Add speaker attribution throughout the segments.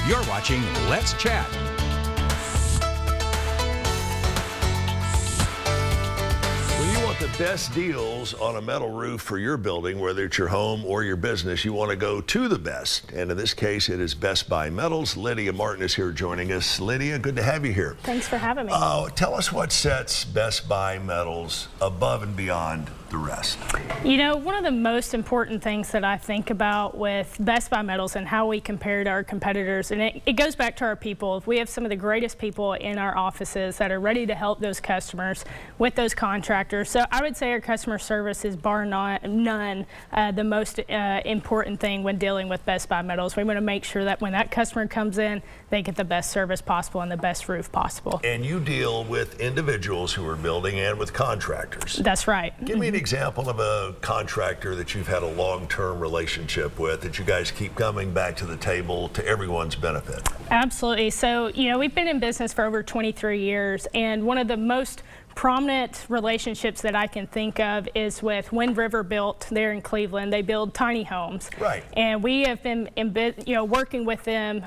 Speaker 1: You're watching Let's Chat.
Speaker 2: When you want the best deals on a metal roof for your building, whether it's your home or your business, you want to go to the best. And in this case, it is Best Buy Metals. Lydia Martin is here joining us. Lydia, good to have you here.
Speaker 3: Thanks for having me.
Speaker 2: Tell us what sets Best Buy Metals above and beyond the rest.
Speaker 3: You know, one of the most important things that I think about with Best Buy Metals and how we compare to our competitors, and it goes back to our people. We have some of the greatest people in our offices that are ready to help those customers with those contractors. So I would say our customer service is bar none the most important thing when dealing with Best Buy Metals. We want to make sure that when that customer comes in, they get the best service possible and the best roof possible.
Speaker 2: And you deal with individuals who are building and with contractors.
Speaker 3: That's right.
Speaker 2: Give me an example of a contractor that you've had a long-term relationship with that you guys keep coming back to the table to everyone's benefit.
Speaker 3: Absolutely. So, you know, we've been in business for over 23 years, and one of the most prominent relationships that I can think of is with Wind River Built there in Cleveland. They build tiny homes.
Speaker 2: Right.
Speaker 3: And we have been working with them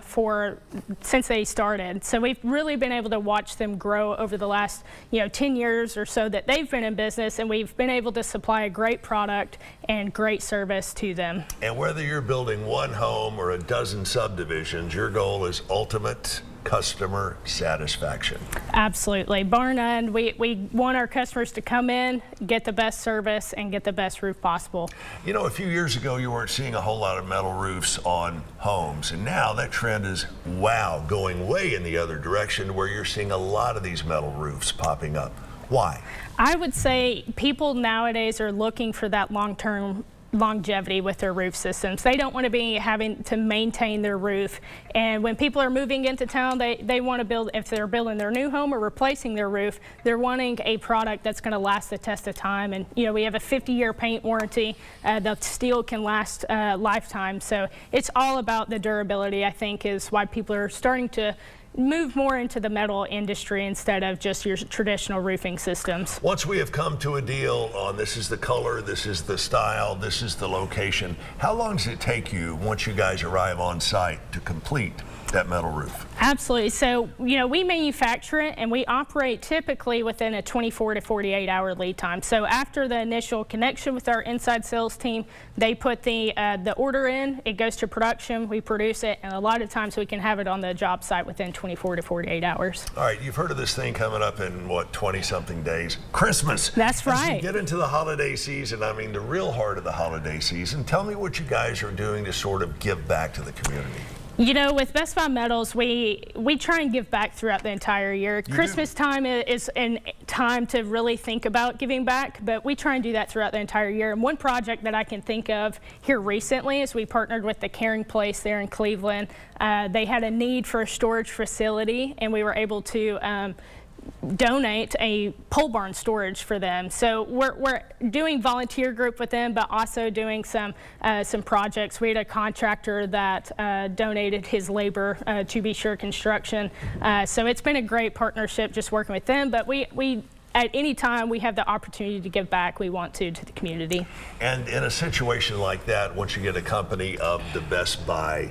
Speaker 3: since they started. So we've really been able to watch them grow over the last 10 years or so that they've been in business, and we've been able to supply a great product and great service to them.
Speaker 2: And whether you're building one home or a dozen subdivisions, your goal is ultimate customer satisfaction.
Speaker 3: Absolutely. Bar none. We want our customers to come in, get the best service, and get the best roof possible.
Speaker 2: You know, a few years ago, you weren't seeing a whole lot of metal roofs on homes, and now that trend is, wow, going way in the other direction where you're seeing a lot of these metal roofs popping up. Why?
Speaker 3: I would say people nowadays are looking for that long-term longevity with their roof systems. They don't want to be having to maintain their roof, and when people are moving into town, they want to build, if they're building their new home or replacing their roof, they're wanting a product that's going to last the test of time. And we have a 50-year paint warranty. The steel can last a lifetime, so it's all about the durability, I think, is why people are starting to move more into the metal industry instead of just your traditional roofing systems.
Speaker 2: Once we have come to a deal on this is the color, this is the style, this is the location, how long does it take you once you guys arrive on site to complete that metal roof?
Speaker 3: Absolutely. So, we manufacture it and we operate typically within a 24 to 48 hour lead time. So after the initial connection with our inside sales team, they put the order in, it goes to production, we produce it, and a lot of times we can have it on the job site within 24 to 48 hours.
Speaker 2: All right, you've heard of this thing coming up in, 20-something days? Christmas.
Speaker 3: That's right.
Speaker 2: As you get into the holiday season, I mean the real heart of the holiday season, tell me what you guys are doing to sort of give back to the community.
Speaker 3: With Best Buy Metals, we try and give back throughout the entire year. Christmas time is a time to really think about giving back, but we try and do that throughout the entire year. And one project that I can think of here recently is we partnered with the Caring Place there in Cleveland. They had a need for a storage facility, and we were able to donate a pole barn storage for them. So we're doing volunteer group with them, but also doing some projects. We had a contractor that donated his labor to Be Sure Construction. So it's been a great partnership just working with them, but we at any time we have the opportunity to give back, we want to the community.
Speaker 2: And in a situation like that, once you get a company of the Best Buy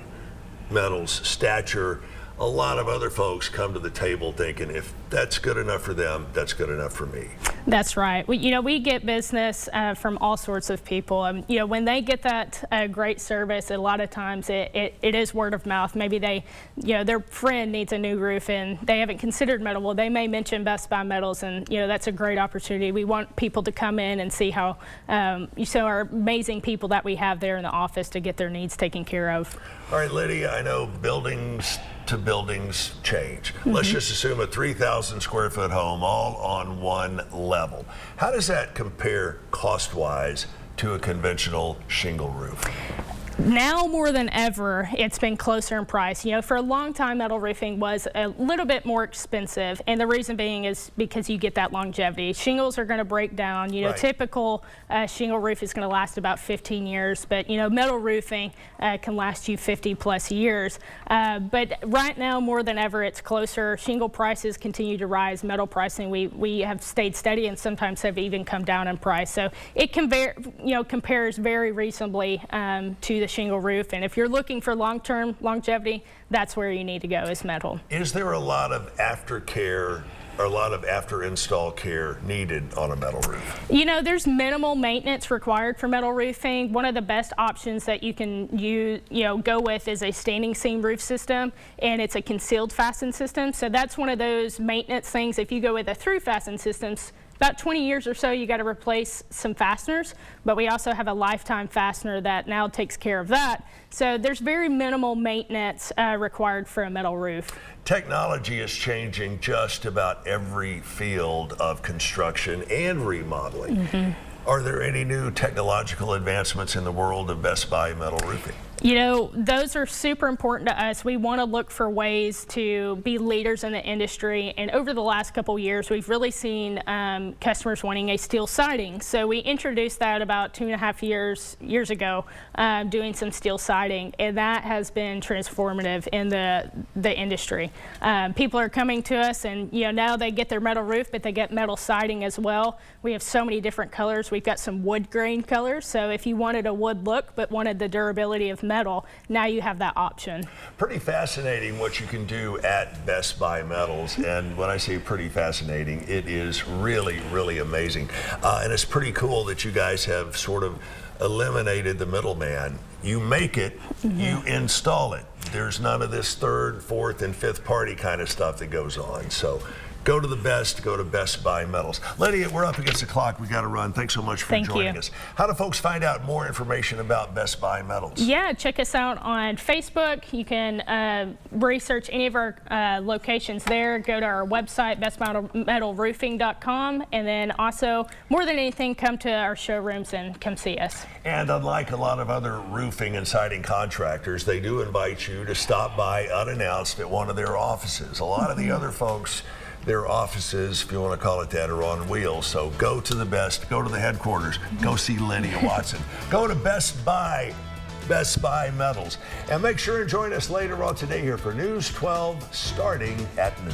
Speaker 2: Metals stature, a lot of other folks come to the table thinking if that's good enough for them, that's good enough for me.
Speaker 3: That's right. We get business from all sorts of people. When they get that great service, a lot of times it is word of mouth. Maybe their friend needs a new roof and they haven't considered metal. Well, they may mention Best Buy Metals, and that's a great opportunity. We want people to come in and see how our amazing people that we have there in the office to get their needs taken care of.
Speaker 2: All right, Lydia, I know buildings to buildings change. Let's just assume a 3,000 square foot home all on one level. How does that compare cost-wise to a conventional shingle roof?
Speaker 3: Now more than ever, it's been closer in price. For a long time, metal roofing was a little bit more expensive, and the reason being is because you get that longevity. Shingles are going to break down.
Speaker 2: Right.
Speaker 3: Typical shingle roof is going to last about 15 years, but metal roofing can last you 50 plus years. But right now, more than ever, it's closer. Shingle prices continue to rise. Metal pricing, we have stayed steady and sometimes have even come down in price. So it compares very reasonably to the shingle roof. And if you're looking for long-term longevity, that's where you need to go, is metal.
Speaker 2: Is there a lot of aftercare or a lot of after install care needed on a metal roof?
Speaker 3: You know, there's minimal maintenance required for metal roofing. One of the best options that you can go with is a standing seam roof system, and it's a concealed fasten system. So that's one of those maintenance things. If you go with a through fasten systems, about 20 years or so, you got to replace some fasteners, but we also have a lifetime fastener that now takes care of that. So there's very minimal maintenance required for a metal roof.
Speaker 2: Technology is changing just about every field of construction and remodeling. Are there any new technological advancements in the world of Best Buy metal roofing?
Speaker 3: You know, those are super important to us. We want to look for ways to be leaders in the industry. And over the last couple of years, we've really seen customers wanting a steel siding. So we introduced that about 2.5 years ago, doing some steel siding. And that has been transformative in the industry. People are coming to us, and now they get their metal roof, but they get metal siding as well. We have so many different colors. We've got some wood grain colors. So if you wanted a wood look, but wanted the durability of metal, now you have that option.
Speaker 2: Pretty fascinating what you can do at Best Buy Metals, and when I say pretty fascinating, it is really, really amazing. And it's pretty cool that you guys have sort of eliminated the middleman. You make it, you install it. There's none of this third, fourth, and fifth party kind of stuff that goes on. So go to the best, go to Best Buy Metals. Lydia, we're up against the clock. We got to run. Thanks so much for joining us. How do folks find out more information about Best Buy Metals?
Speaker 3: Yeah, check us out on Facebook. You can research any of our locations there. Go to our website, bestmetalroofing.com, and then also, more than anything, come to our showrooms and come see us. And
Speaker 2: unlike a lot of other roofing and siding contractors, they do invite you to stop by unannounced at one of their offices. A lot of the other folks, their offices, if you want to call it that, are on wheels. So go to the best, go to the headquarters, go see Lydia Watson. Go to Best Buy Metals. And make sure and join us later on today here for News 12 starting at noon.